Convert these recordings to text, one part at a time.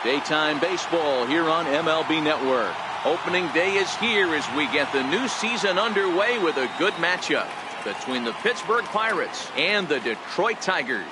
Daytime baseball here on MLB Network. Opening day is here as we get the new season underway with a good matchup between the Pittsburgh Pirates and the Detroit Tigers.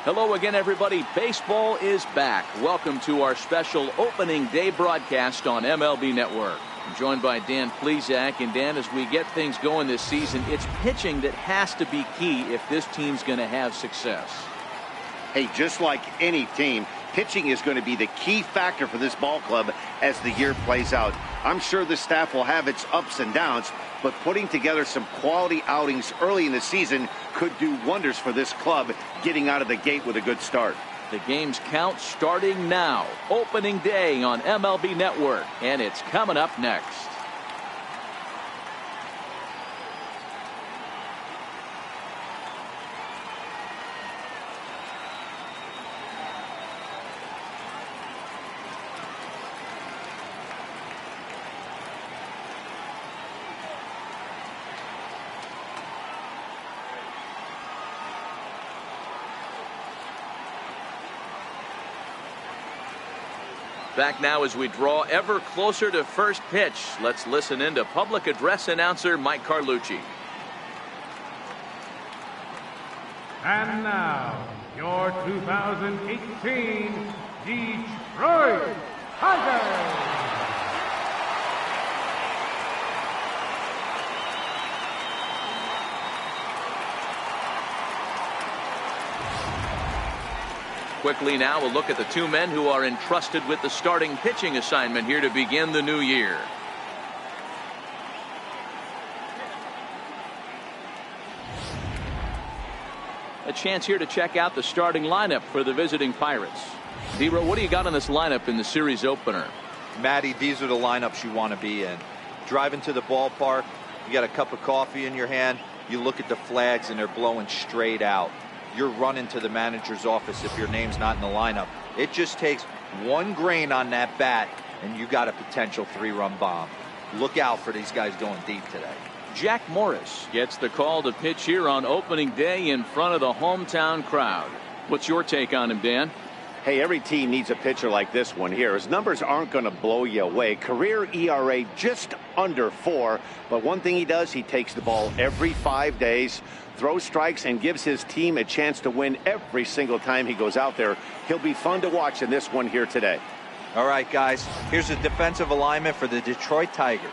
Hello again, everybody. Baseball is back. Welcome to our special opening day broadcast on MLB Network. I'm joined by Dan Plesac. And Dan, as we get things going this season, it's pitching that has to be key if this team's going to have success. Hey, just like any team, pitching is going to be the key factor for this ball club as the year plays out. I'm sure the staff will have its ups and downs, but putting together some quality outings early in the season could do wonders for this club getting out of the gate with a good start. The game's count starting now. Opening day on MLB Network, and it's coming up next. Back now as we draw ever closer to first pitch. Let's listen in to public address announcer Mike Carlucci. And now, your 2018 Detroit Tigers. Quickly now, a look at the two men who are entrusted with the starting pitching assignment here to begin the new year. A chance here to check out the starting lineup for the visiting Pirates. D-Row, what do you got on this lineup in the series opener? Matty, these are the lineups you want to be in. Driving to the ballpark, you got a cup of coffee in your hand, you look at the flags and they're blowing straight out. You're running to the manager's office if your name's not in the lineup. It just takes one grain on that bat and you got a potential three-run bomb. Look out for these guys going deep today. Jack Morris gets the call to pitch here on opening day in front of the hometown crowd. What's your take on him, Dan? Hey, every team needs a pitcher like this one here. His numbers aren't going to blow you away. Career ERA just under 4. But one thing he does, he takes the ball every 5 days, throws strikes, and gives his team a chance to win every single time he goes out there. He'll be fun to watch in this one here today. All right, guys, here's a defensive alignment for the Detroit Tigers.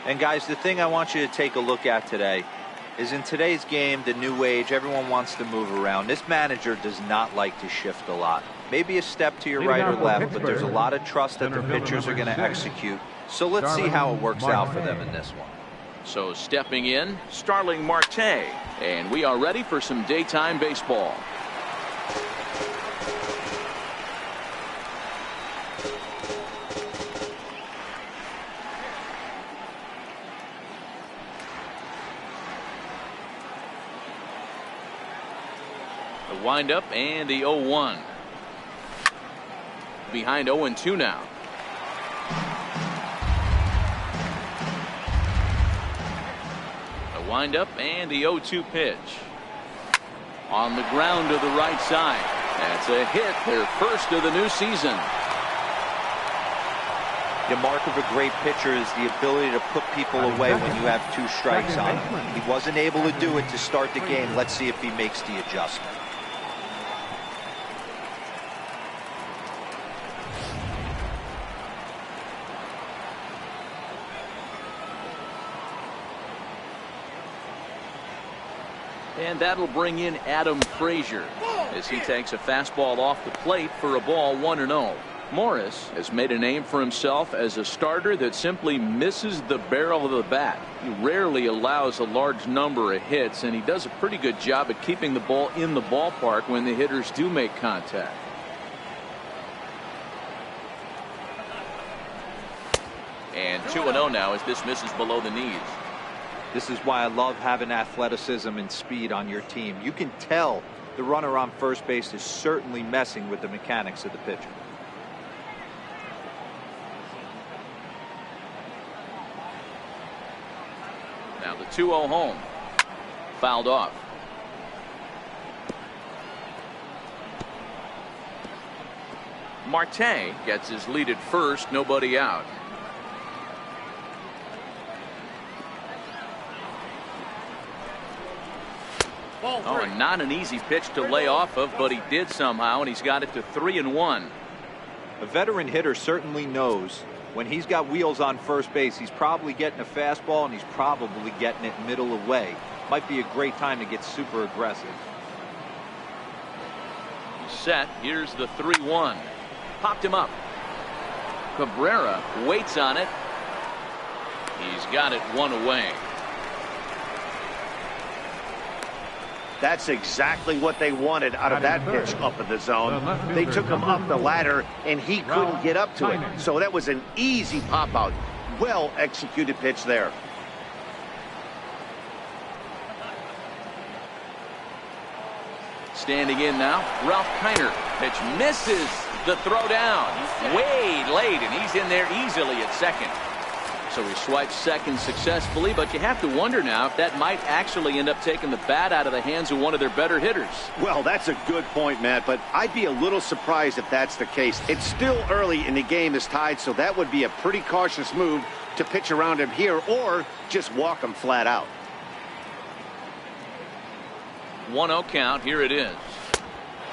And, guys, the thing I want you to take a look at today is in today's game, the new age, everyone wants to move around. This manager does not like to shift a lot. Maybe a step to your right or left, but there's a lot of trust that the pitchers are going to execute. So let's see how it works out for them in this one. So stepping in, Starling Marte, and we are ready for some daytime baseball. The windup and the 0-1. Behind 0-2 now. The windup and the 0-2 pitch. On the ground to the right side. That's a hit, their first of the new season. The mark of a great pitcher is the ability to put people away when you have 2 strikes on him. He wasn't able to do it to start the game. Let's see if he makes the adjustment. And that'll bring in Adam Frazier as he takes a fastball off the plate for a ball 1-0. Morris has made a name for himself as a starter that simply misses the barrel of the bat. He rarely allows a large number of hits, and he does a pretty good job at keeping the ball in the ballpark when the hitters do make contact. And 2-0 now as this misses below the knees. This is why I love having athleticism and speed on your team. You can tell the runner on first base is certainly messing with the mechanics of the pitcher. Now the 2-0 home. fouled off. Marte gets his lead at first, nobody out. Oh, and not an easy pitch to lay off of, but he did somehow, and he's got it to 3-1. A veteran hitter certainly knows when he's got wheels on first base, he's probably getting a fastball and he's probably getting it middle away. Might be a great time to get super aggressive. He's set. Here's the 3-1. Popped him up. Cabrera waits on it. He's got it one away. That's exactly what they wanted out of that pitch up in the zone. They took him up the ladder, and he couldn't get up to it. So that was an easy pop-out. Well executed pitch there. Standing in now, Ralph Kiner. Pitch misses the throw down. Way late, and he's in there easily at second. So he swipes second successfully, but you have to wonder now if that might actually end up taking the bat out of the hands of one of their better hitters. Well, that's a good point, Matt, but I'd be a little surprised if that's the case. It's still early and the game is tied, so that would be a pretty cautious move to pitch around him here or just walk him flat out. 1-0 count. Here it is.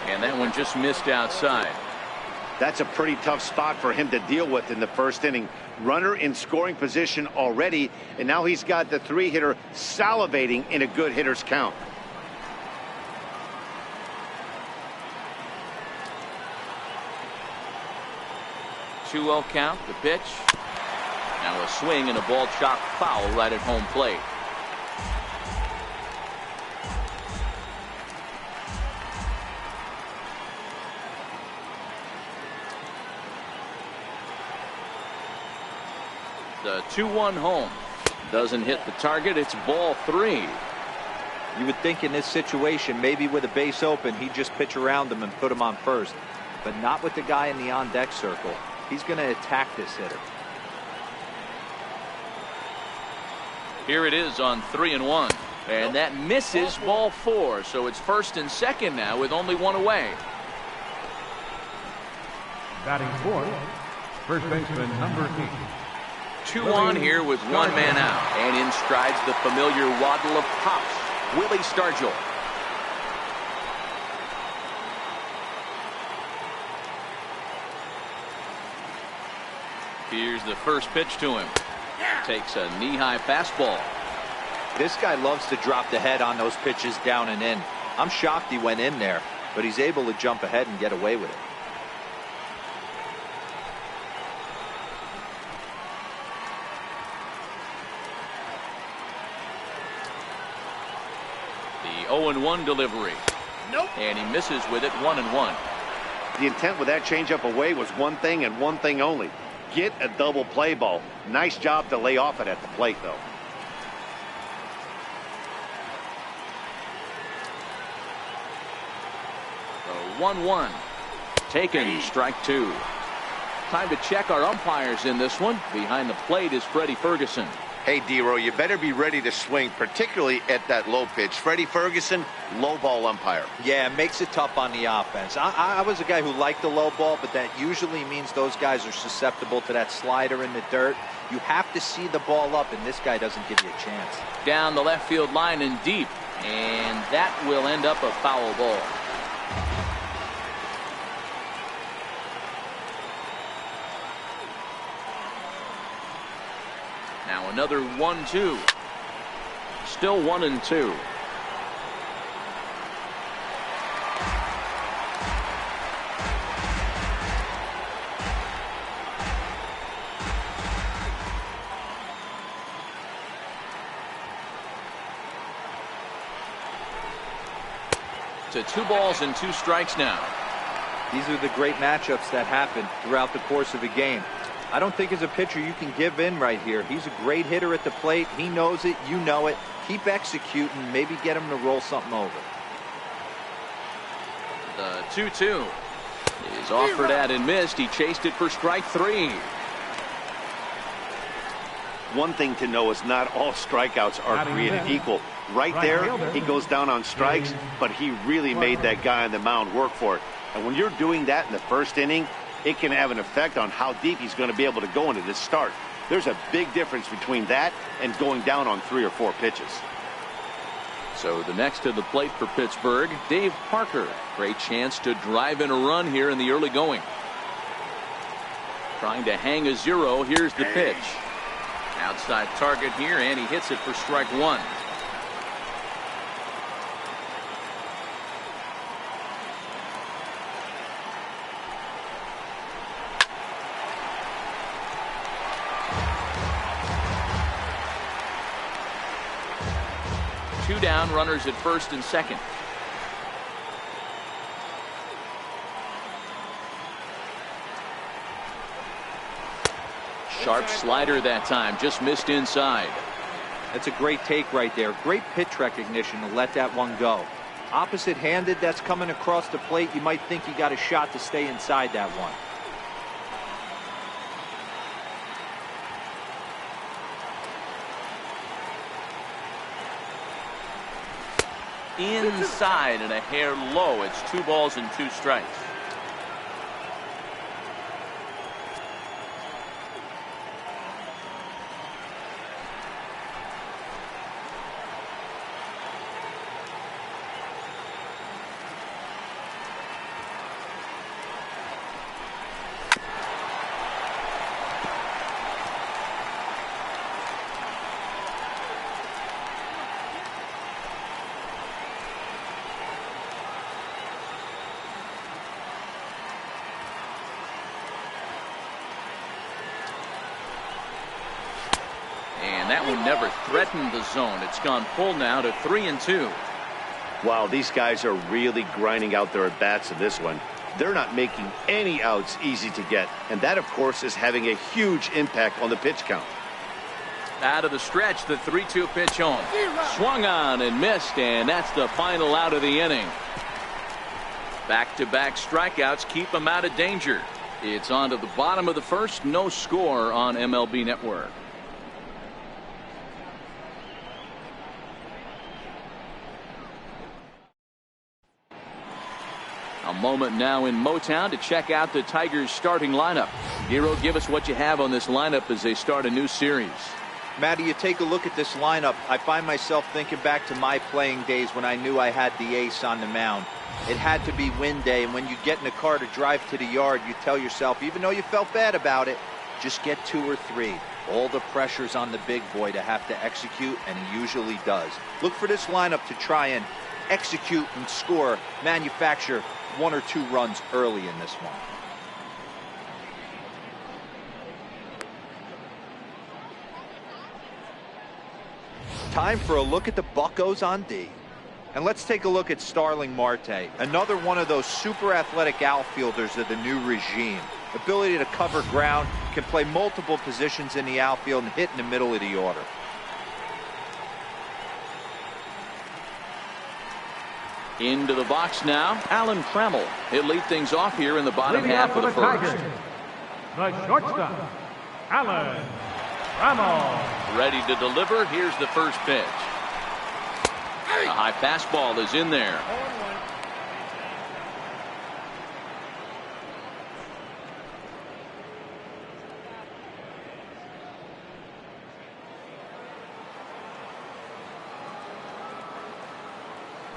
And that one just missed outside. That's a pretty tough spot for him to deal with in the first inning. Runner in scoring position already, and now he's got the three-hitter salivating in a good hitter's count. Two-0 count. The pitch. Now a swing and a ball chopped foul right at home plate. The 2-1 home. Doesn't hit the target. It's ball 3. You would think in this situation, maybe with a base open, he'd just pitch around him and put him on first. But not with the guy in the on-deck circle. He's going to attack this hitter. Here it is on 3-1. And that misses ball 4. So it's first and second now with only one away. Batting fourth, first baseman number 8. 2 on here with one man out. And in strides the familiar waddle of pops, Willie Stargell. Here's the first pitch to him. Takes a knee-high fastball. This guy loves to drop the head on those pitches down and in. I'm shocked he went in there, but he's able to jump ahead and get away with it. The 0-1 delivery. Nope. And he misses with it. 1-1. The intent with that changeup away was one thing and one thing only. Get a double play ball. Nice job to lay off it at the plate, though. The 1-1. Taken. Strike 2. Time to check our umpires in this one. Behind the plate is Freddie Ferguson. Hey, D-Row, you better be ready to swing, particularly at that low pitch. Freddie Ferguson, low ball umpire. Yeah, it makes it tough on the offense. I was a guy who liked the low ball, but that usually means those guys are susceptible to that slider in the dirt. You have to see the ball up, and this guy doesn't give you a chance. Down the left field line and deep. And that will end up a foul ball. Now another 1-2. Still 1-2. To 2 balls and 2 strikes now. These are the great matchups that happen throughout the course of a game. I don't think as a pitcher you can give in right here. He's a great hitter at the plate. He knows it. You know it. Keep executing. Maybe get him to roll something over. The 2-2 is offered at and missed. He chased it for strike 3. one thing to know is not all strikeouts are created equal. Right there, he goes down on strikes, but he really made that guy on the mound work for it. And when you're doing that in the first inning, it can have an effect on how deep he's going to be able to go into this start. There's a big difference between that and going down on 3 or 4 pitches. So the next to the plate for Pittsburgh, Dave Parker. Great chance to drive in a run here in the early going. Trying to hang a 0. Here's the pitch. Outside target here, and he hits it for strike 1. Two down, runners at first and second. Sharp slider that time, just missed inside. That's a great take right there. Great pitch recognition to let that one go. Opposite-handed, that's coming across the plate. You might think you got a shot to stay inside that one. Inside and a hair low. It's 2 balls and 2 strikes. And that one never threatened the zone. It's gone full now to 3-2. Wow, these guys are really grinding out their at-bats in this one. They're not making any outs easy to get. And that, of course, is having a huge impact on the pitch count. Out of the stretch, the 3-2 pitch home. Swung on and missed, and that's the final out of the inning. Back-to-back strikeouts keep them out of danger. It's on to the bottom of the first. No score on MLB Network. A moment now in Motown to check out the Tigers starting lineup. Hero, give us what you have on this lineup as they start a new series. Matty, you take a look at this lineup. I find myself thinking back to my playing days when I knew I had the ace on the mound. It had to be win day, and when you get in a car to drive to the yard, you tell yourself, even though you felt bad about it, just get 2 or 3. All the pressure's on the big boy to have to execute, and he usually does. Look for this lineup to try and execute and score, manufacture 1 or 2 runs early in this one. Time for a look at the Buccos on D. And let's take a look at Starling Marte, another one of those super athletic outfielders of the new regime. Ability to cover ground, can play multiple positions in the outfield and hit in the middle of the order. Into the box now, Alan Trammell. He'll lead things off here in the bottom half of the first. The shortstop, Alan Trammell. Ready to deliver. Here's the first pitch. A high fastball is in there.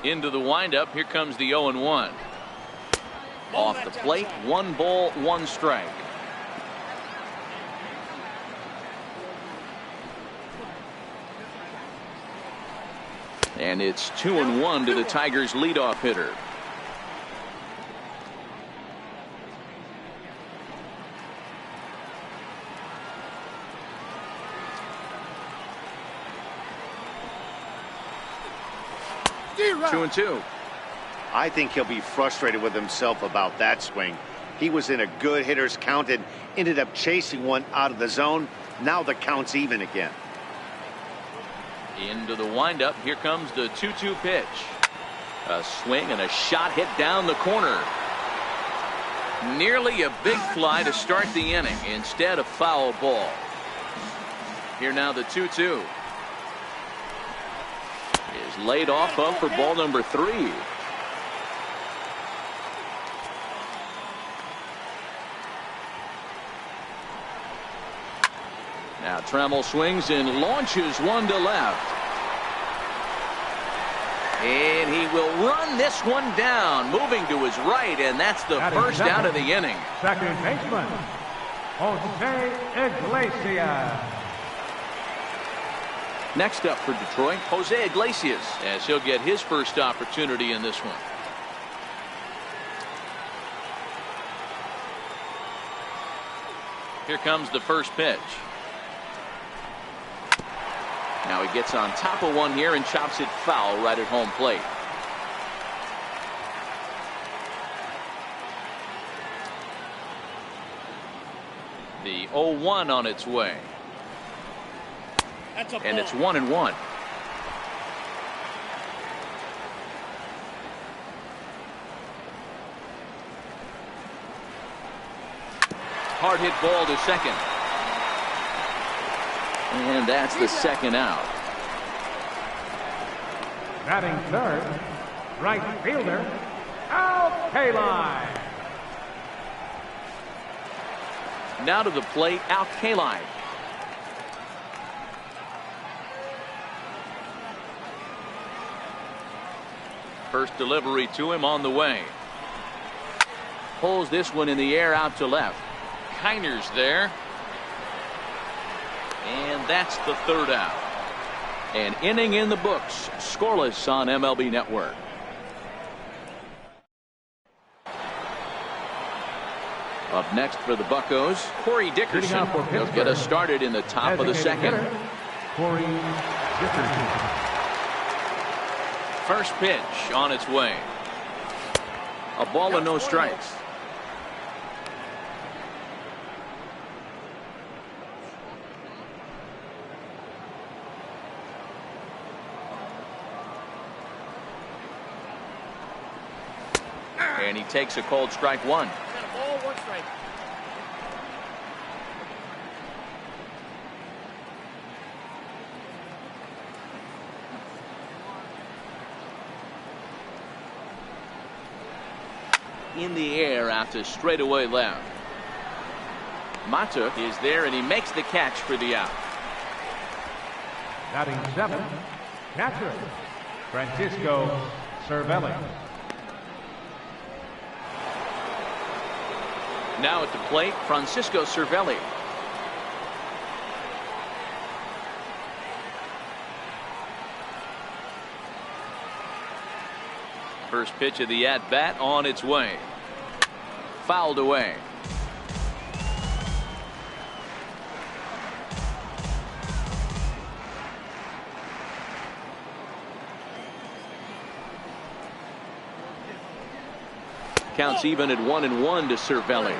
Into the windup. Here comes the 0-1. Off the plate, 1 ball, 1 strike. And it's 2-1 to the Tigers' leadoff hitter. Two and two. I think he'll be frustrated with himself about that swing. He was in a good hitter's count and ended up chasing one out of the zone. Now the count's even again. Into the windup. Here comes the 2-2 pitch. A swing and a shot hit down the corner. Nearly a big fly to start the inning. Instead, a foul ball. Here now the 2-2 is laid off of for ball number 3. Now Trammell swings and launches one to left. And he will run this one down, moving to his right, and that's the first out of the inning. Second baseman, Jose Iglesias. Next up for Detroit, Jose Iglesias, as he'll get his first opportunity in this one. Here comes the first pitch. Now he gets on top of one here and chops it foul right at home plate. The 0-1 on its way. And it's 1-1. Hard hit ball to second. And that's the second out. Batting third, right fielder, Kaline. Now to the plate, Kaline. First delivery to him on the way. Pulls this one in the air out to left. Kiner's there. And that's the third out. An inning in the books, scoreless on MLB Network. Up next for the Buccos, Corey Dickerson. He'll get us started in the top of the second. Corey Dickerson. First pitch on its way. A ball and no strikes. And he takes a cold strike one. Ball, 1 strike. In the air after straightaway left. Mata is there and he makes the catch for the out. Batting seventh, catcher, Francisco Cervelli. Now at the plate, Francisco Cervelli. First pitch of the at-bat on its way. Fouled away. Counts even at 1-1 to Cervelli.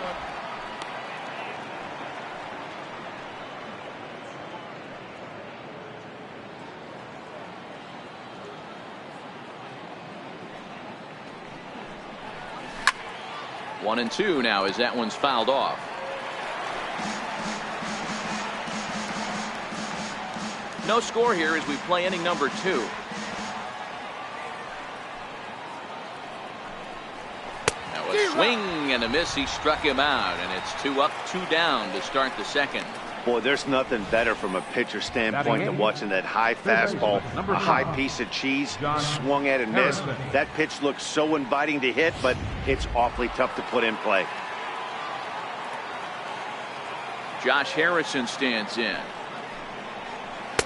One and two now as that one's fouled off. No score here as we play inning number 2. Swing and a miss. He struck him out, and it's 2 up, 2 down to start the second. Boy, there's nothing better from a pitcher standpoint than watching that high fastball, a high piece of cheese, swung at and missed. That pitch looks so inviting to hit, but it's awfully tough to put in play. Josh Harrison stands in.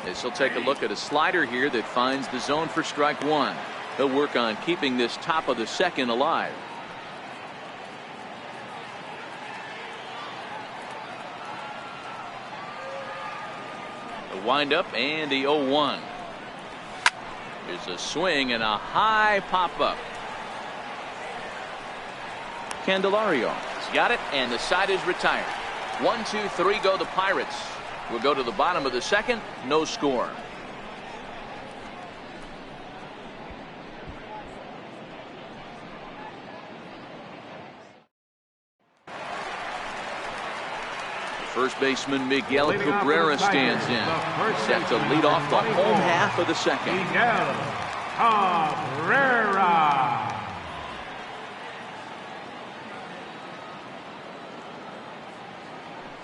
This will take a look at a slider here that finds the zone for strike one. He'll work on keeping this top of the second alive. Windup and the 0-1. There's a swing and a high pop-up. Candelario has got it, and the side is retired. 1, 2, 3 go the Pirates. We'll go to the bottom of the second. No score. First baseman Miguel Cabrera stands in. Set to lead off the home half of the second. Miguel Cabrera.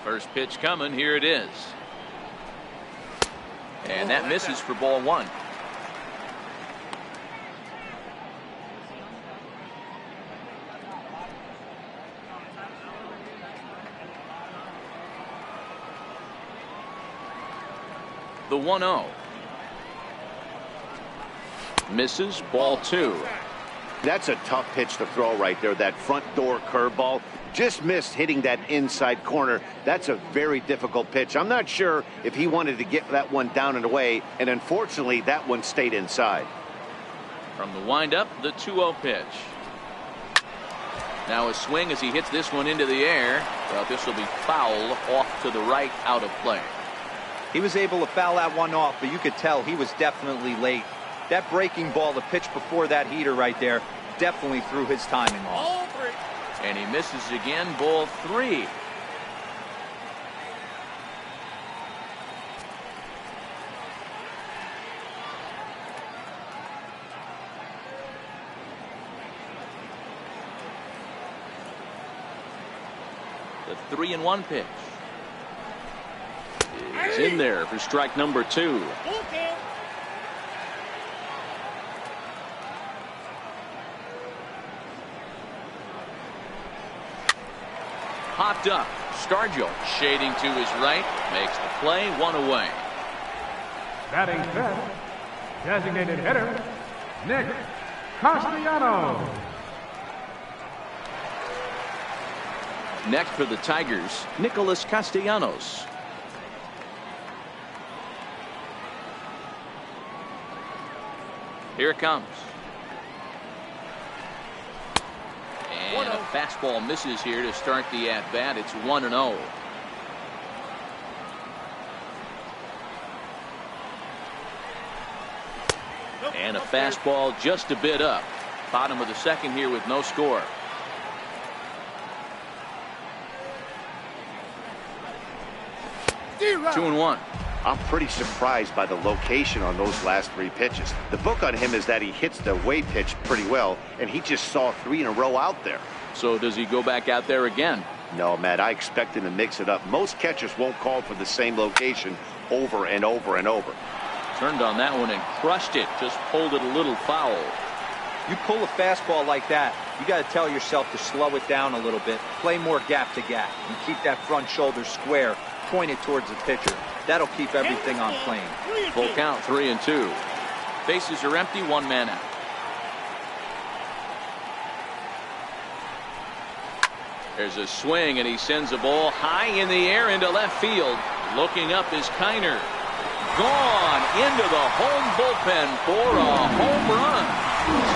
First pitch coming. Here it is. And that misses for ball one. The 1-0. Misses, ball two. That's a tough pitch to throw right there. That front door curveball just missed hitting that inside corner. That's a very difficult pitch. I'm not sure if he wanted to get that one down and away, and unfortunately that one stayed inside. From the windup, the 2-0 pitch. Now a swing as he hits this one into the air. Well, this will be foul off to the right, out of play. He was able to foul that one off, but you could tell he was definitely late. That breaking ball, the pitch before that heater right there, definitely threw his timing off. And he misses again, ball three. The 3-1 pitch is in there for strike number two. Popped up. Stargell shading to his right. Makes the play, one away. Batting fifth, designated hitter, Nick Castellanos. Next for the Tigers, Nicholas Castellanos. Here it comes. And a fastball misses here to start the at-bat. It's 1-0. And a fastball just a bit up. Bottom of the second here with no score. Two and one. I'm pretty surprised by the location on those last three pitches. The book on him is that he hits the away pitch pretty well, and he just saw three in a row out there. So does he go back out there again? No, Matt, I expect him to mix it up. Most catchers won't call for the same location over and over and over. Turned on that one and crushed it. Just pulled it a little foul. You pull a fastball like that, you got to tell yourself to slow it down a little bit, play more gap to gap, and keep that front shoulder square, pointed towards the pitcher. That'll keep everything on plane. Full count, 3-2. Bases are empty, one man out. There's a swing, and he sends a ball high in the air into left field. Looking up is Kiner. Gone into the home bullpen for a home run.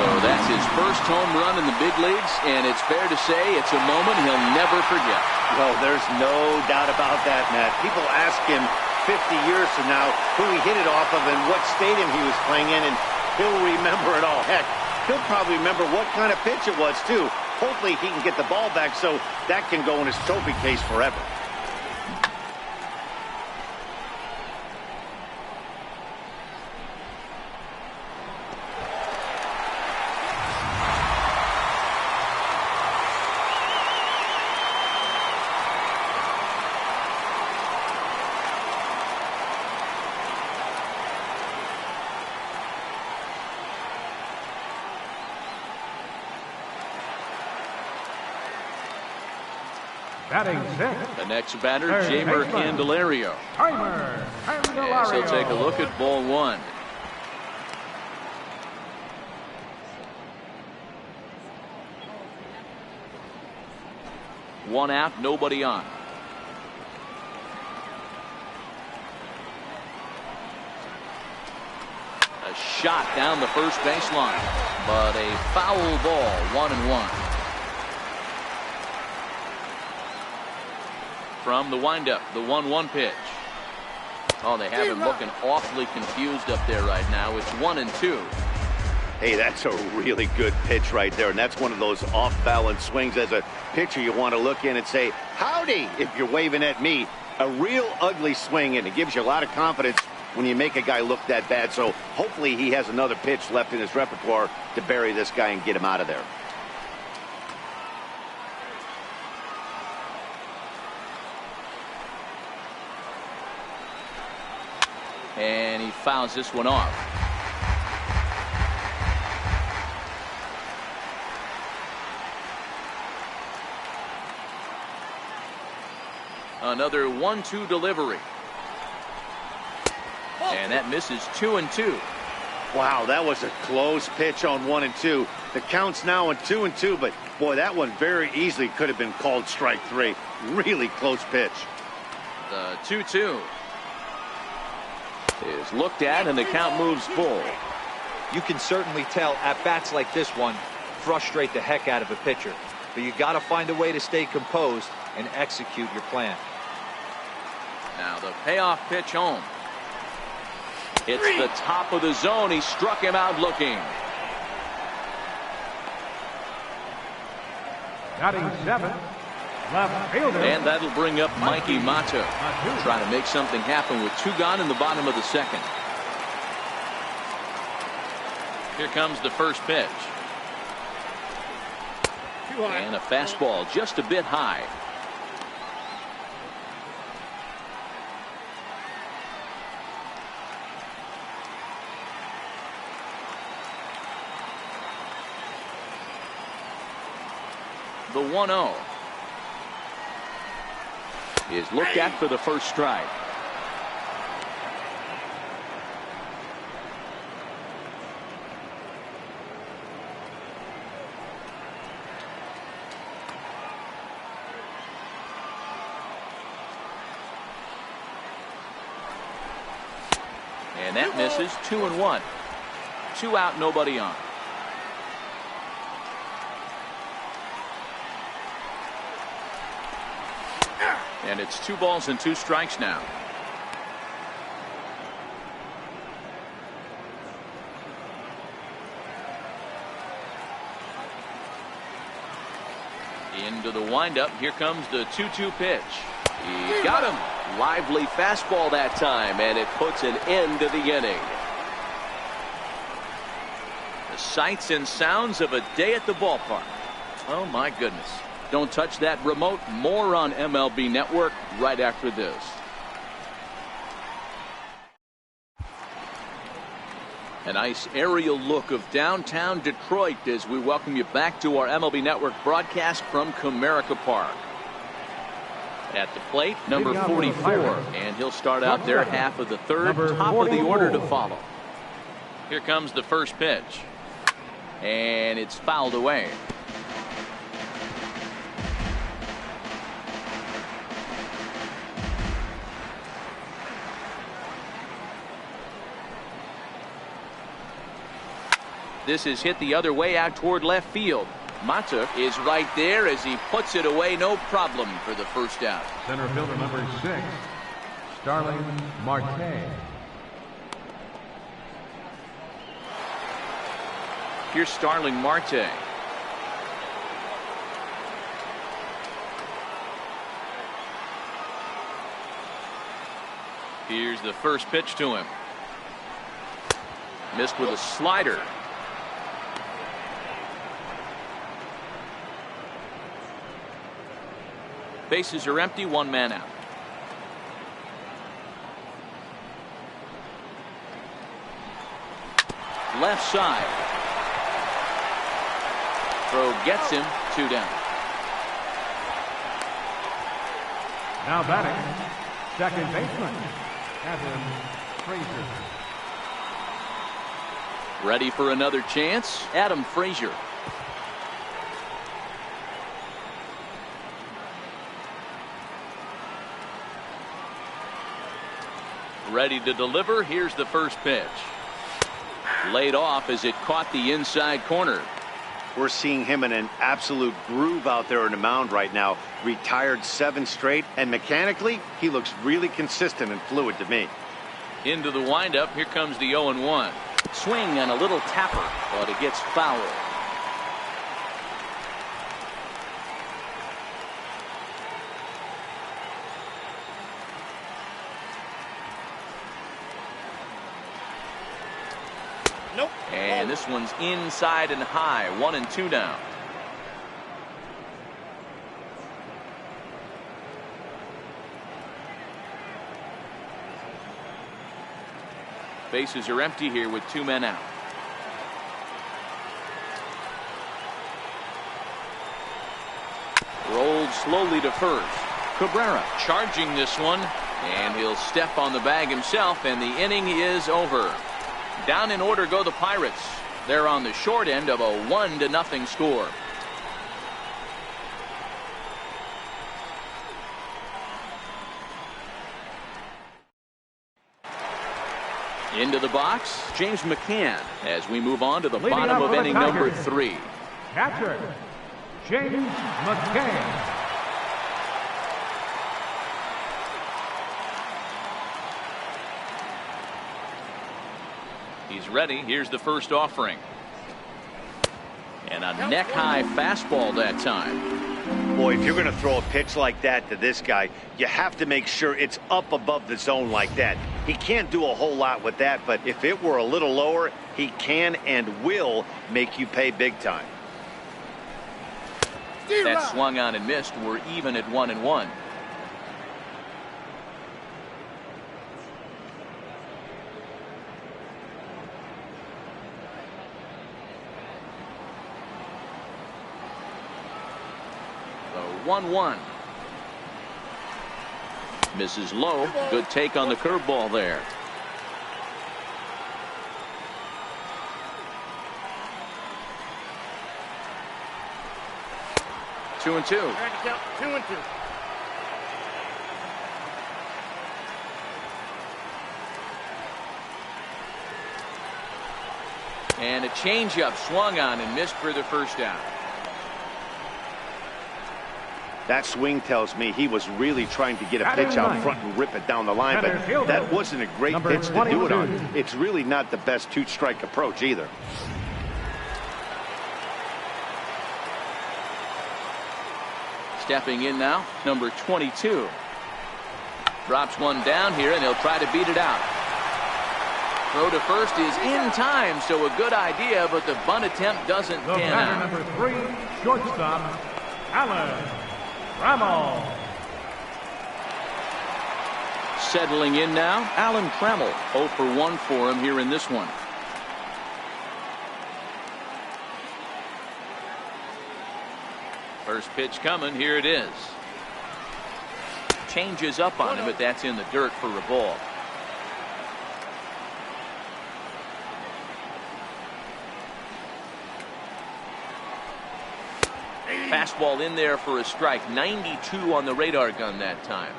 So that's his first home run in the big leagues, and it's fair to say it's a moment he'll never forget. Well, there's no doubt about that, Matt. People ask him 50 years from now who he hit it off of and what stadium he was playing in, and he'll remember it all. Heck, he'll probably remember what kind of pitch it was, too. Hopefully he can get the ball back so that can go in his trophy case forever. Batting sixth. The next batter, Third Jamer baseman. Candelario. As he'll take a look at ball one. One out, nobody on. A shot down the first baseline, but a foul ball, 1-1. From the windup, the 1-1 pitch. Oh, they have him looking awfully confused up there right now. It's 1-2. Hey, that's a really good pitch right there, and that's one of those off-balance swings. As a pitcher, you want to look in and say, howdy, if you're waving at me. A real ugly swing, and it gives you a lot of confidence when you make a guy look that bad. So hopefully he has another pitch left in his repertoire to bury this guy and get him out of there. And he fouls this one off. Another 1-2 delivery. And that misses 2-2. Wow, that was a close pitch on 1-2. The count's now on 2-2, but boy, that one very easily could have been called strike 3. Really close pitch. The 2-2 is looked at, and the count moves full. You can certainly tell at bats like this one frustrate the heck out of a pitcher, but you got to find a way to stay composed and execute your plan. Now the payoff pitch home. It's the top of the zone. He struck him out looking. Batting 7, left fielder. And that'll bring up Mikey Mata, trying to make something happen with 2 gone in the bottom of the second. Here comes the first pitch. And a fastball just a bit high. The 1-0 is looked at for the first strike. And that misses. 2-1. 2 out, nobody on. And it's 2 balls and 2 strikes now. Into the windup. Here comes the 2-2 pitch. He got him. Lively fastball that time, and it puts an end to the inning. The sights and sounds of a day at the ballpark. Oh my goodness. Don't touch that remote. More on MLB Network right after this. A nice aerial look of downtown Detroit as we welcome you back to our MLB Network broadcast from Comerica Park. At the plate, number 44, and he'll start out their half of the third, top of the order to follow. Here comes the first pitch, and it's fouled away. This is hit the other way out toward left field. Mata is right there as he puts it away, no problem for the first out. Center fielder number 6, Starling Marte. Here's Starling Marte. Here's the first pitch to him. Missed with a slider. Bases are empty, 1 man out. Left side. Throw gets him, 2 down. Now batting, second baseman, Adam Frazier. Ready for another chance, Adam Frazier. Ready to deliver. Here's the first pitch. Laid off as it caught the inside corner. We're seeing him in an absolute groove out there on the mound right now. Retired 7 straight, and mechanically, he looks really consistent and fluid to me. Into the windup. Here comes the 0-1. Swing and a little tapper, but it gets foul. Nope. And this one's inside and high. 1-2 now. Bases are empty here with 2 men out. Rolled slowly to first. Cabrera charging this one, and he'll step on the bag himself, and the inning is over. Down in order go the Pirates. They're on the short end of a 1-0 score. Into the box, James McCann, as we move on to the bottom of inning number 3. Catcher, James McCann. He's ready. Here's the first offering. And a neck-high fastball that time. Boy, if you're going to throw a pitch like that to this guy, you have to make sure it's up above the zone like that. He can't do a whole lot with that, but if it were a little lower, he can and will make you pay big time. That swung on and missed. We're even at 1-1. So 1-1. Misses low. Good take on the curveball there. Two and two. 2-2. And a changeup swung on and missed for the first out. That swing tells me he was really trying to get a pitch out front and rip it down the line, but that wasn't a great pitch to do it on. It's really not the best two-strike approach either. Stepping in now, number 22. Drops one down here, and they'll try to beat it out. Throw to first is in time, so a good idea, but the bunt attempt doesn't pan out. Number 3, shortstop, Alan Trammell. Settling in now, Alan Trammell. 0 for 1 for him here in this one. First pitch coming. Here it is. Changes up on him, but that's in the dirt for a ball. Fastball in there for a strike. 92 on the radar gun that time.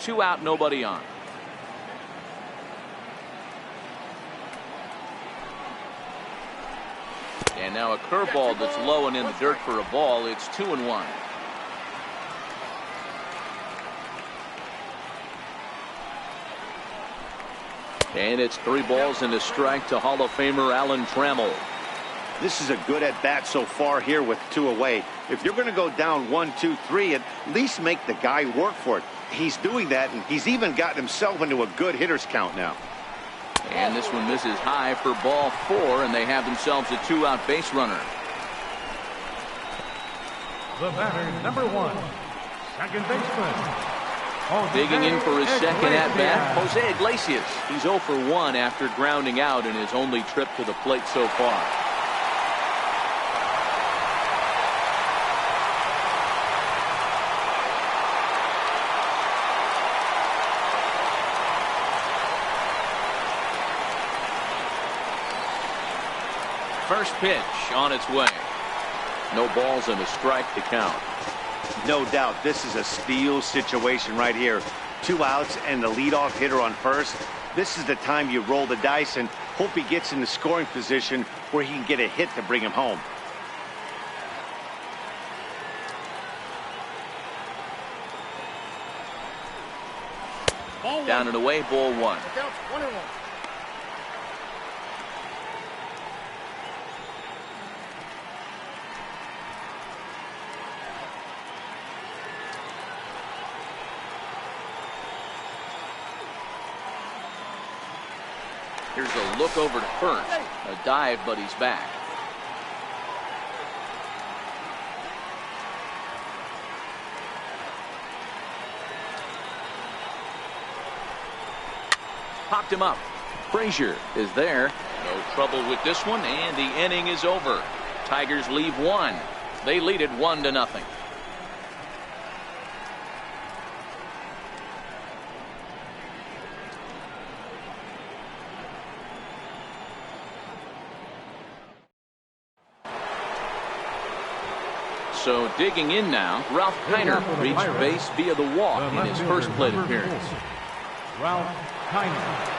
Two out, nobody on. And now a curveball that's low and in the dirt for a ball. It's 2-1. And it's 3 balls and a strike to Hall of Famer Alan Trammell. This is a good at-bat so far here with 2 away. If you're going to go down 1, 2, 3, at least make the guy work for it. He's doing that, and he's even gotten himself into a good hitter's count now. And this one misses high for ball 4, and they have themselves a 2-out base runner. The batter, number 1, second baseman. Digging in for his second at-bat, Jose Iglesias. He's 0 for 1 after grounding out in his only trip to the plate so far. First pitch on its way. No balls and a strike to count. No doubt this is a steal situation right here. 2 outs and the leadoff hitter on first. This is the time you roll the dice and hope he gets in the scoring position where he can get a hit to bring him home. Down and away, ball 1. 1-1. Here's a look over to first. A dive, but he's back. Popped him up. Frazier is there. No trouble with this one, and the inning is over. Tigers leave one. They lead it 1-0. So digging in now, Ralph Kiner reached base via the walk in his first plate appearance. Ralph Kiner.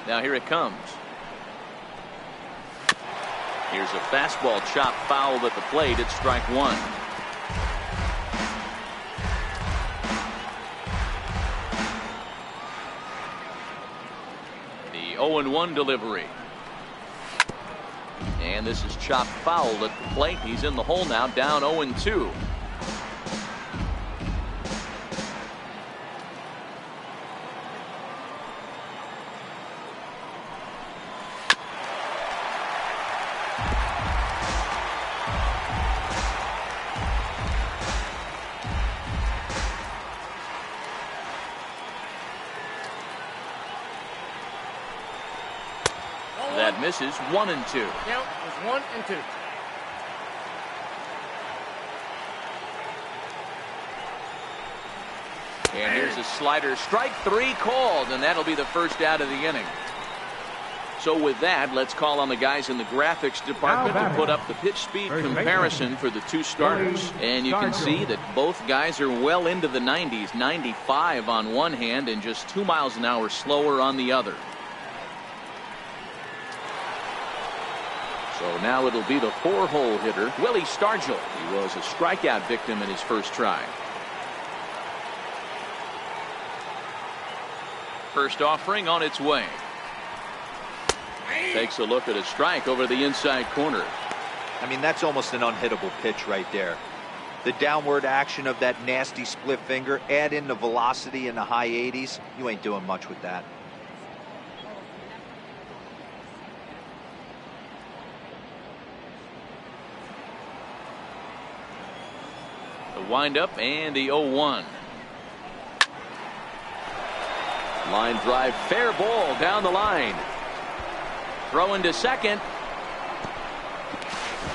Now here it comes. Here's a fastball chopped foul at the plate. It's strike one. The 0-1 delivery. And this is chopped foul at the plate. He's in the hole now, down 0-2. That misses. 1-2. Count was 1-2. And here's a slider. Strike three called, and that'll be the first out of the inning. So with that, let's call on the guys in the graphics department to put up the pitch speed comparison for the two starters. And you can see that both guys are well into the 90s, 95 on one hand and just 2 miles an hour slower on the other. So now it'll be the four-hole hitter, Willie Stargell. He was a strikeout victim in his first try. First offering on its way. Takes a look at a strike over the inside corner. I mean, that's almost an unhittable pitch right there. The downward action of that nasty split finger, add in the velocity in the high 80s, you ain't doing much with that. The windup and the 0-1. Line drive, fair ball down the line. Throw into second.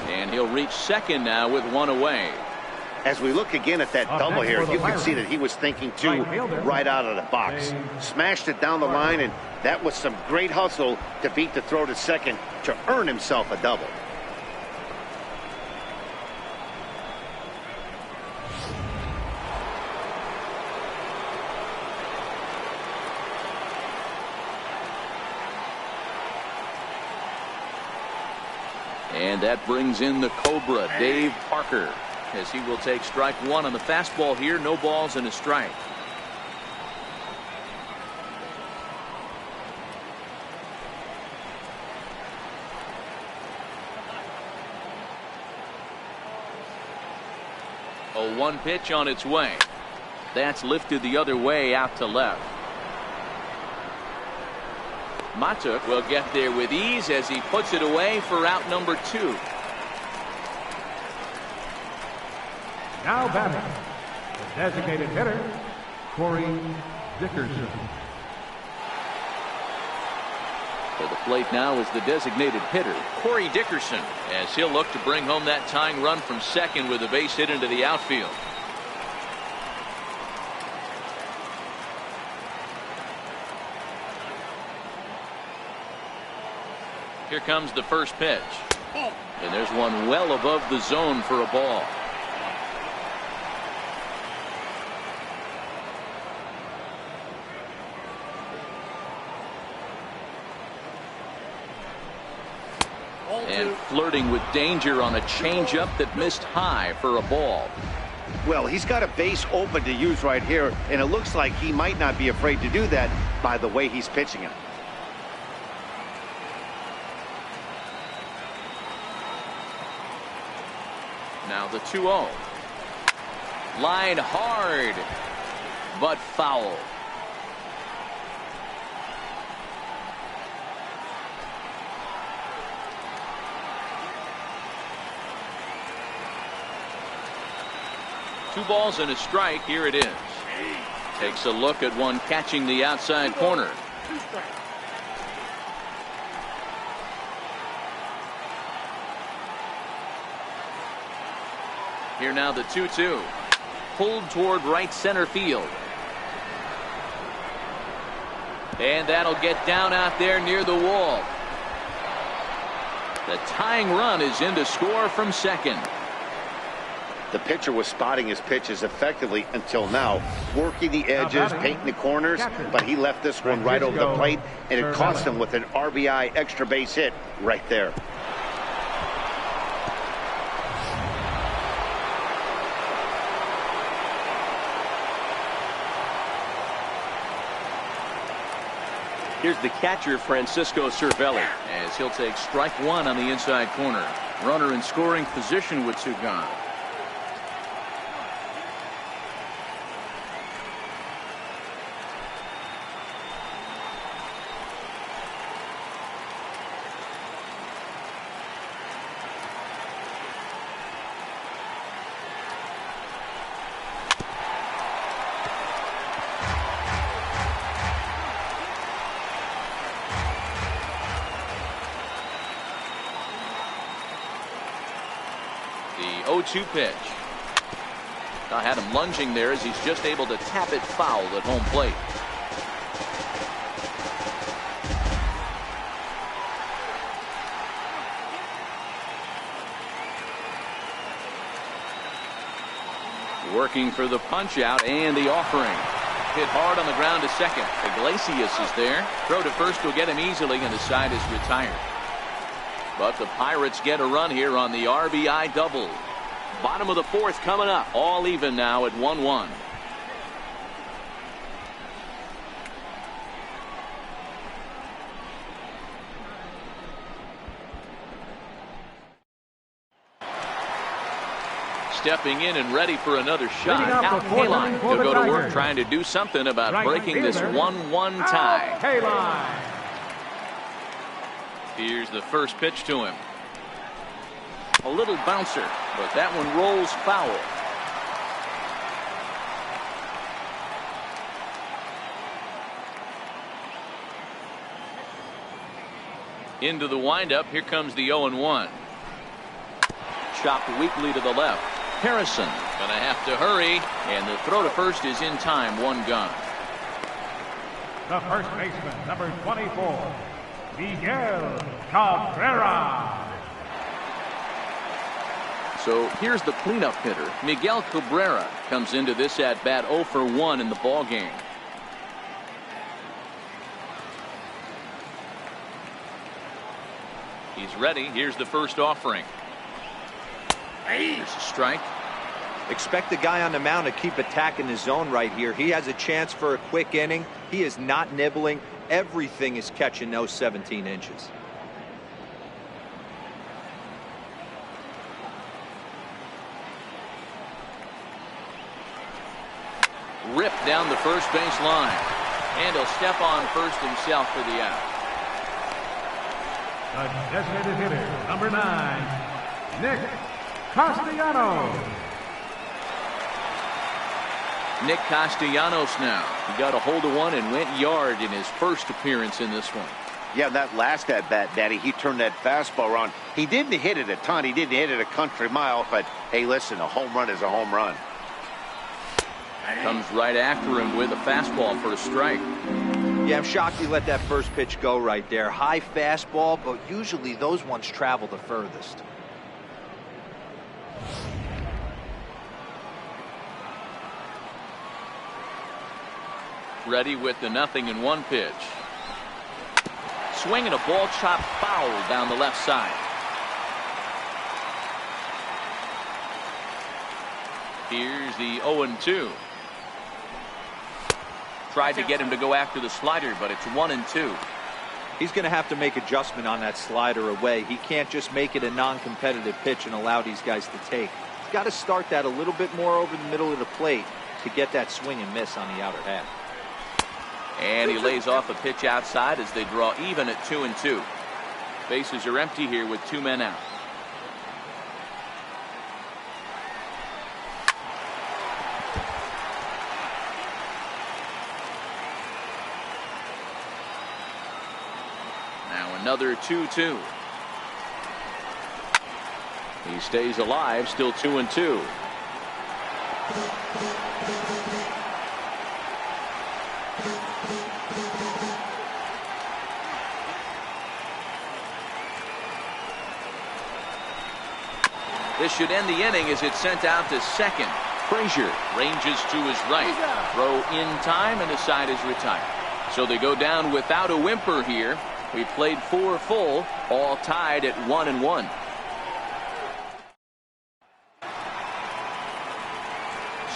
And he'll reach second now with one away. As we look again at that double here, you can see that he was thinking two right out of the box. Smashed it down the line, and that was some great hustle to beat the throw to second to earn himself a double. And that brings in the Cobra, Dave Parker, as he will take strike one on the fastball here. No balls and a strike. A 1 pitch on its way. That's lifted the other way out to left. Matuk will get there with ease as he puts it away for out number 2. Now batting, the designated hitter, Corey Dickerson. For the plate now is the designated hitter, Corey Dickerson, as he'll look to bring home that tying run from second with a base hit into the outfield. Here comes the first pitch. And there's one well above the zone for a ball. And flirting with danger on a changeup that missed high for a ball. Well, he's got a base open to use right here, and it looks like he might not be afraid to do that by the way he's pitching it. Now the 2-0. Line hard, but foul. Two balls and a strike. Here it is. Takes a look at one catching the outside corner. Here now the 2-2. Pulled toward right center field. And that'll get down out there near the wall. The tying run is in to score from second. The pitcher was spotting his pitches effectively until now, working the edges, painting the corners, but he left this one right over the plate, and it cost him with an RBI extra base hit right there. Here's the catcher, Francisco Cervelli, as he'll take strike one on the inside corner. Runner in scoring position with two gone. The 0-2 pitch. I had him lunging there as he's just able to tap it foul at home plate. Working for the punch out and the offering. Hit hard on the ground to second. Iglesias is there. Throw to first will get him easily, and the side is retired. But the Pirates get a run here on the RBI double. Bottom of the fourth coming up. All even now at 1-1. Stepping in and ready for another shot. Al Kaline will go to work trying to do something about breaking this 1-1 tie. Here's the first pitch to him. A little bouncer, but that one rolls foul. Into the windup. Here comes the 0-1. Chopped weakly to the left. Harrison gonna have to hurry, and the throw to first is in time. One gone. The first baseman, number 24, Miguel Cabrera. So here's the cleanup hitter. Miguel Cabrera comes into this at bat 0 for 1 in the ball game. He's ready. Here's the first offering. Here's a strike. Expect the guy on the mound to keep attacking the zone right here. He has a chance for a quick inning. He is not nibbling. Everything is catching those 17 inches. Ripped down the first base line. And he'll step on first himself for the out. The designated hitter, number 9, Nick Castellanos. Nick Castellanos now. He got a hold of one and went yard in his first appearance in this one. Yeah, that last at bat, Daddy, he turned that fastball around. He didn't hit it a ton. He didn't hit it a country mile. But, hey, listen, a home run is a home run. Comes right after him with a fastball for a strike. Yeah, I'm shocked he let that first pitch go right there. High fastball, but usually those ones travel the furthest. Ready with the 0-1 pitch. Swinging a ball chopped foul down the left side. Here's the 0-2. Tried to get him to go after the slider, but it's 1-2. He's going to have to make adjustment on that slider away. He can't just make it a non-competitive pitch and allow these guys to take. got to start that a little bit more over the middle of the plate to get that swing and miss on the outer half. And he lays off a pitch outside as they draw even at 2-2. Bases are empty here with 2 men out. Now another 2-2. He stays alive, still 2-2. This should end the inning as it's sent out to second. Frazier ranges to his right. Throw in time and the side is retired. So they go down without a whimper here. We played 4 full, all tied at 1-1.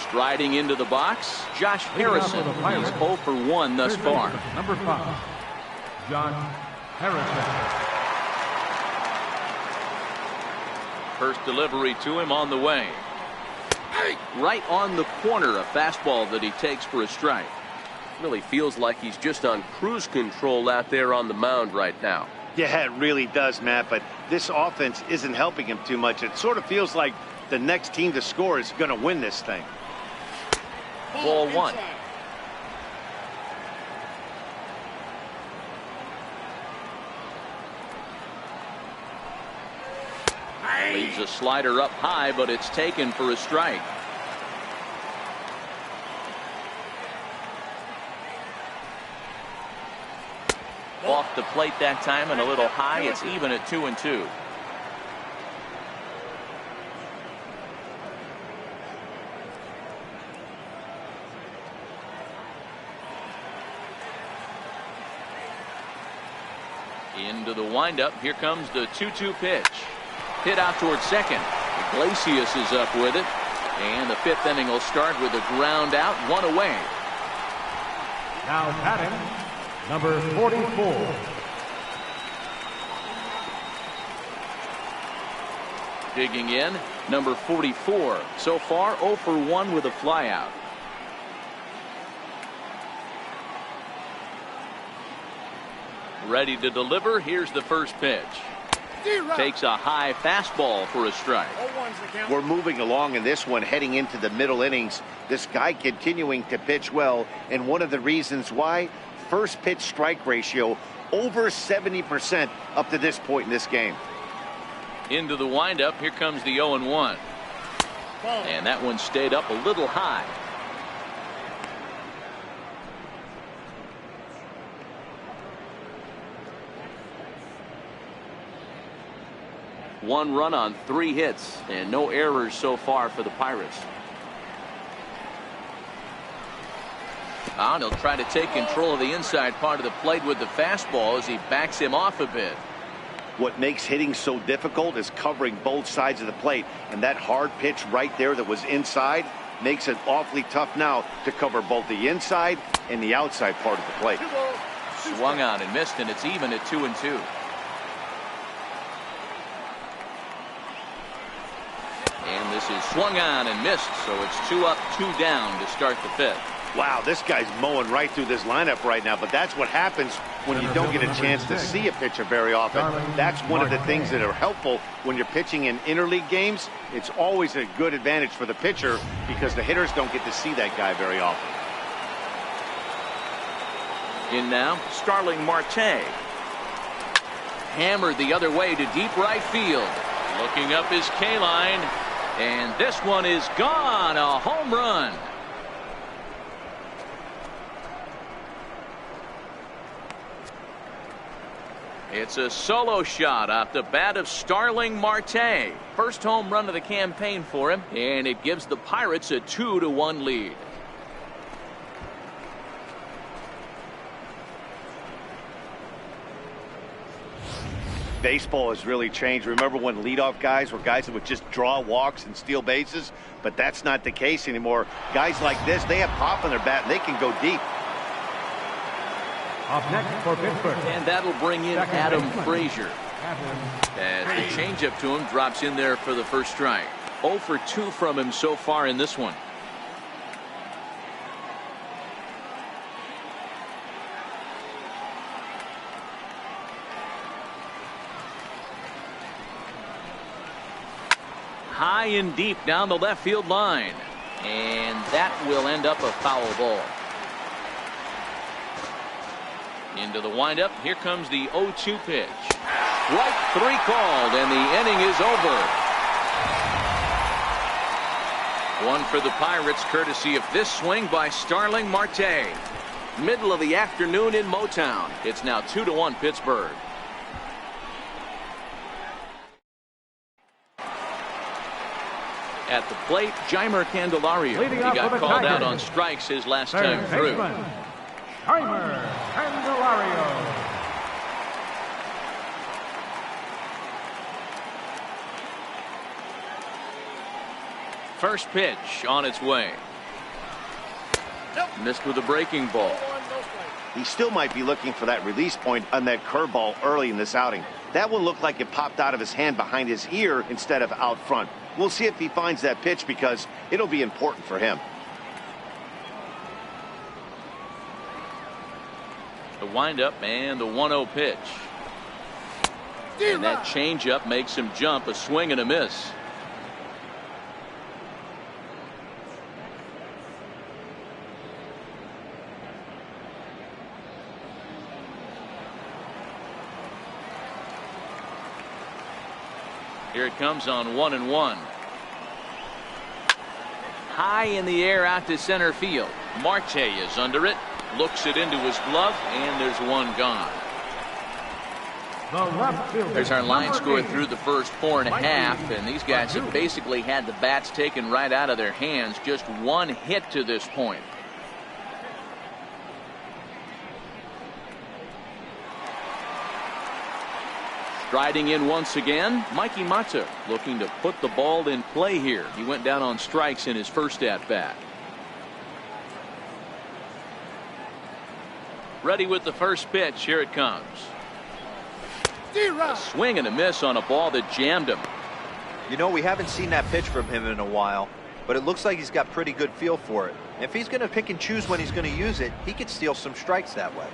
Striding into the box, Josh Harrison. He's 0 for 1 thus far. Number 5, John Harrison. First delivery to him on the way. Right on the corner, a fastball that he takes for a strike. Really feels like he's just on cruise control out there on the mound right now. Yeah, it really does, Matt, but this offense isn't helping him too much. It sort of feels like the next team to score is going to win this thing. Ball 1. Leaves a slider up high, but it's taken for a strike. Off the plate that time and a little high. It's even at 2-2. Into the windup. Here comes the 2-2 pitch. Hit out towards second. Iglesias is up with it. And the 5th inning will start with a ground out, 1 away. Now batting, number 44. Digging in, number 44. So far 0 for 1 with a flyout. Ready to deliver. Here's the first pitch. Takes a high fastball for a strike. We're moving along in this one, heading into the middle innings. This guy continuing to pitch well, and one of the reasons why, first pitch strike ratio over 70% up to this point in this game. Into the windup. Here comes the 0-1. And that one stayed up a little high. One run on 3 hits and no errors so far for the Pirates. And he'll try to take control of the inside part of the plate with the fastball as he backs him off a bit. What makes hitting so difficult is covering both sides of the plate, and that hard pitch right there that was inside makes it awfully tough now to cover both the inside and the outside part of the plate. Swung on and missed, and it's even at 2-2. And this is swung on and missed, so it's 2 up, 2 down to start the 5th. Wow, this guy's mowing right through this lineup right now, but that's what happens when you don't get a chance to see a pitcher very often. That's one of the things that are helpful when you're pitching in interleague games. It's always a good advantage for the pitcher because the hitters don't get to see that guy very often. In now, Starling Marte. Hammered the other way to deep right field. Looking up his K-line. And this one is gone. A home run. It's a solo shot off the bat of Starling Marte. First home run of the campaign for him, and it gives the Pirates a 2-1 lead. Baseball has really changed. Remember when leadoff guys were guys that would just draw walks and steal bases? But that's not the case anymore. Guys like this, they have pop on their bat and they can go deep. Up next for Pittsburgh. And that'll bring in Adam Frazier. As the changeup to him drops in there for the first strike. 0 for 2 from him so far in this one. High and deep down the left field line. And that will end up a foul ball. Into the windup. Here comes the 0-2 pitch. Strike 3 called, and the inning is over. One for the Pirates, courtesy of this swing by Starling Marte. Middle of the afternoon in Motown. It's now 2-1 Pittsburgh. At the plate, Jeimer Candelario. He got called out on strikes his last time through. Jeimer Candelario. First pitch on its way. Missed with a breaking ball. He still might be looking for that release point on that curveball early in this outing. That one looked like it popped out of his hand behind his ear instead of out front. We'll see if he finds that pitch because it'll be important for him. The windup and the 1-0 pitch. And that changeup makes him jump. A swing and a miss. Here it comes on 1-1. High in the air out to center field. Marte is under it. Looks it into his glove, and there's one gone. There's our line score through the first 4.5, and these guys have basically had the bats taken right out of their hands. Just one hit to this point. Striding in once again, Mikey Mata looking to put the ball in play here. He went down on strikes in his first at bat. Ready with the first pitch. Here it comes. A swing and a miss on a ball that jammed him. You know, we haven't seen that pitch from him in a while, but it looks like he's got pretty good feel for it. If he's going to pick and choose when he's going to use it, he could steal some strikes that way.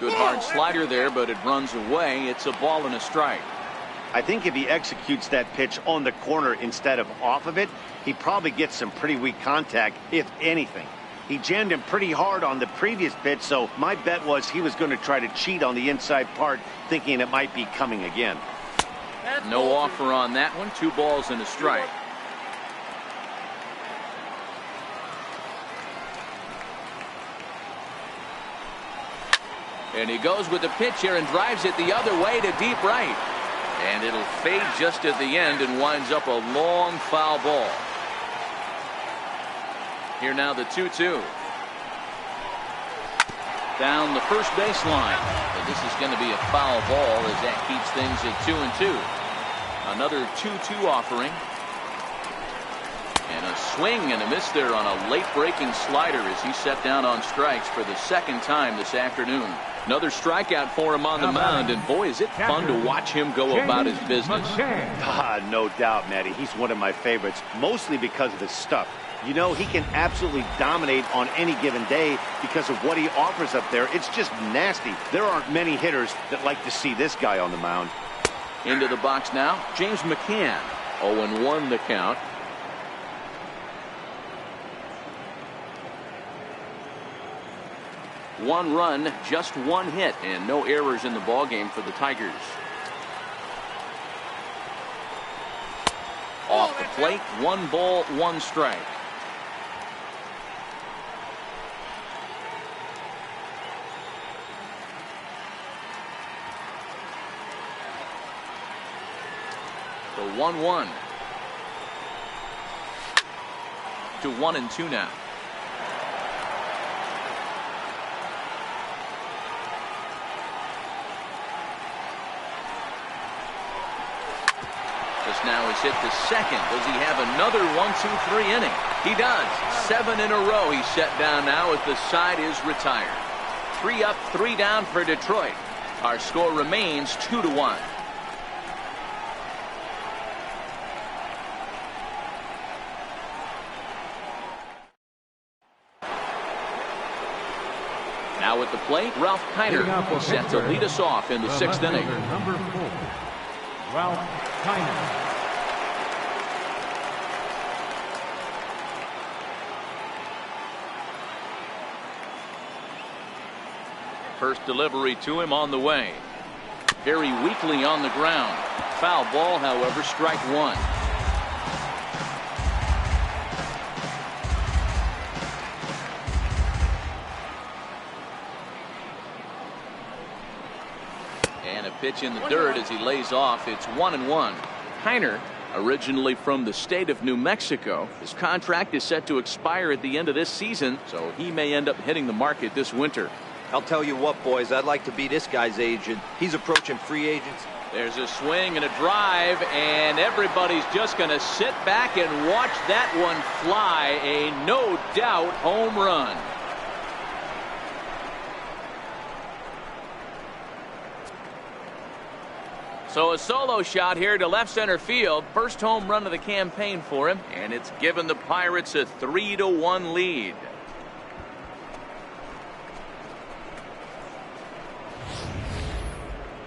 Good hard slider there, but it runs away. It's a ball and a strike. I think if he executes that pitch on the corner instead of off of it, he probably gets some pretty weak contact, if anything. He jammed him pretty hard on the previous pitch, so my bet was he was going to try to cheat on the inside part, thinking it might be coming again. No offer on that one. 2 balls and a strike. And he goes with the pitch here and drives it the other way to deep right. And it'll fade just at the end and winds up a long foul ball. Here now the 2-2. Down the first baseline. But this is going to be a foul ball as that keeps things at 2-2. Another 2-2 offering. And a swing and a miss there on a late breaking slider as he set down on strikes for the second time this afternoon. Another strikeout for him on the mound, and boy, is it fun to watch him go about his business. No doubt, Matty. He's one of my favorites, mostly because of his stuff. You know, he can absolutely dominate on any given day because of what he offers up there. It's just nasty. There aren't many hitters that like to see this guy on the mound. Into the box now, James McCann. 0-1 the count. One run, just one hit, and no errors in the ballgame for the Tigers. Off the plate, 1 ball, 1 strike. The 1-1 to 1-2 now. This now is hit to second. Does he have another 1-2-3 inning? He does. 7 in a row he's set down now as the side is retired. 3 up, 3 down for Detroit. Our score remains 2-1. Now at the plate, Ralph Kiner set to lead us off in the 6th inning. Number 4, Ralph Kiner. First delivery to him on the way. Very weakly on the ground. Foul ball, however, strike one. And a pitch in the dirt as he lays off. It's 1-1. Kiner, originally from the state of New Mexico, his contract is set to expire at the end of this season, so he may end up hitting the market this winter. I'll tell you what, boys, I'd like to be this guy's agent. He's approaching free agents. There's a swing and a drive, and everybody's just going to sit back and watch that one fly. A no-doubt home run. So a solo shot here to left center field. First home run of the campaign for him, and it's given the Pirates a 3-1 lead.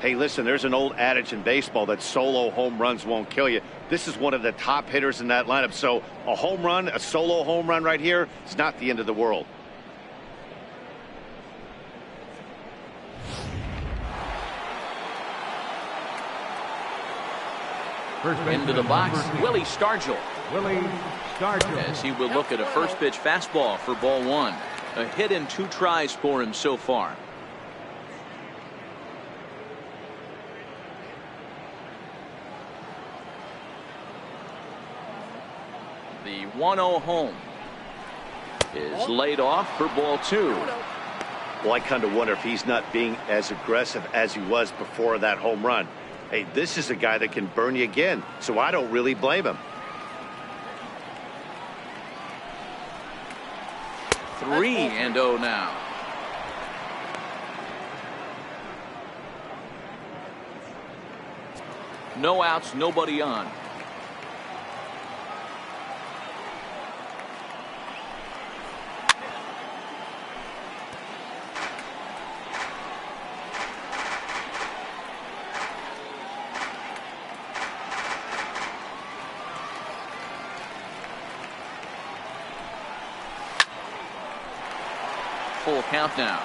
Hey, listen, there's an old adage in baseball that solo home runs won't kill you. This is one of the top hitters in that lineup. So a home run, a solo home run right here, it's not the end of the world. Into the box, Willie Stargell. Willie Stargell. As he will look at a first pitch fastball for ball one. A hit in 2 tries for him so far. The 1-0 home is laid off for ball two. Well, I kind of wonder if he's not being as aggressive as he was before that home run. Hey, this is a guy that can burn you again, so I don't really blame him. 3-0 now. No outs, nobody on. Full count now.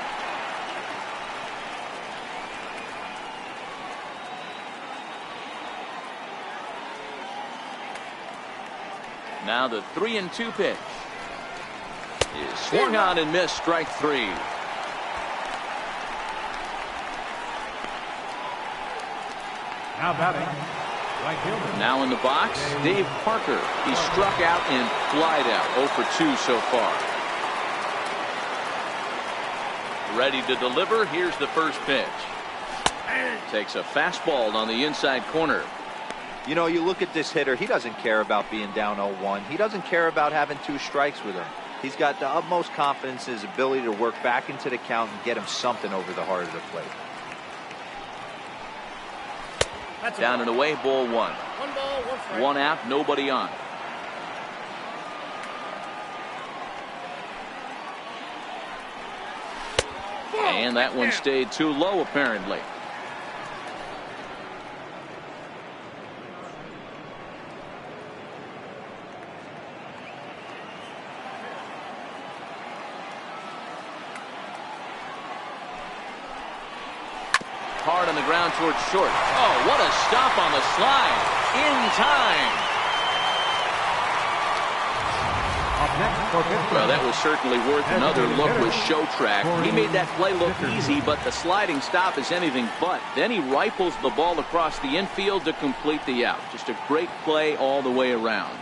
Now the 3-2 pitch is swung on and missed, strike three. Now batting, right fielder. Now in the box, Dave Parker. He struck out and flied out. 0 for 2 so far. Ready to deliver. Here's the first pitch. Takes a fastball on the inside corner. You know, you look at this hitter, he doesn't care about being down 0-1. He doesn't care about having 2 strikes with him. He's got the utmost confidence in his ability to work back into the count and get him something over the heart of the plate. Down and away, ball one. 1 ball, 1 strike. 1 out, nobody on. And that one stayed too low, apparently. Hard on the ground towards short. Oh, what a stop on the slide. In time. Well, that was certainly worth another look with Showtrack. He made that play look easy, but the sliding stop is anything but. Then he rifles the ball across the infield to complete the out. Just a great play all the way around.